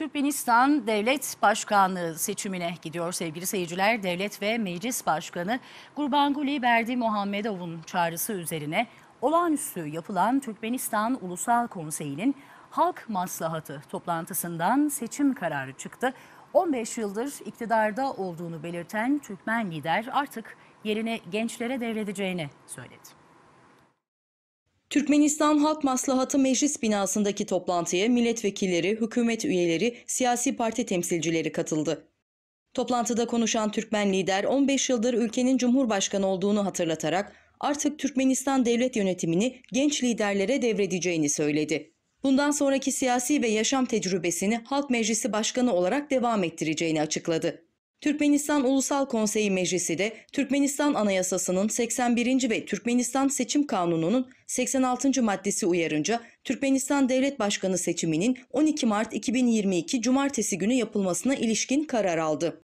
Türkmenistan Devlet Başkanlığı seçimine gidiyor sevgili seyirciler. Devlet ve Meclis Başkanı Gurbanguly Berdimuhamedov'un çağrısı üzerine olağanüstü yapılan Türkmenistan Ulusal Konseyi'nin Halk Maslahatı toplantısından seçim kararı çıktı. 15 yıldır iktidarda olduğunu belirten Türkmen lider artık yerini gençlere devredeceğini söyledi. Türkmenistan Halk Maslahatı Meclis binasındaki toplantıya milletvekilleri, hükümet üyeleri, siyasi parti temsilcileri katıldı. Toplantıda konuşan Türkmen lider 15 yıldır ülkenin cumhurbaşkanı olduğunu hatırlatarak artık Türkmenistan devlet yönetimini genç liderlere devredeceğini söyledi. Bundan sonraki siyasi ve yaşam tecrübesini Halk Meclisi Başkanı olarak devam ettireceğini açıkladı. Türkmenistan Ulusal Konseyi Meclisi de Türkmenistan Anayasası'nın 81. ve Türkmenistan Seçim Kanunu'nun 86. maddesi uyarınca Türkmenistan Devlet Başkanı seçiminin 12 Mart 2022 Cumartesi günü yapılmasına ilişkin karar aldı.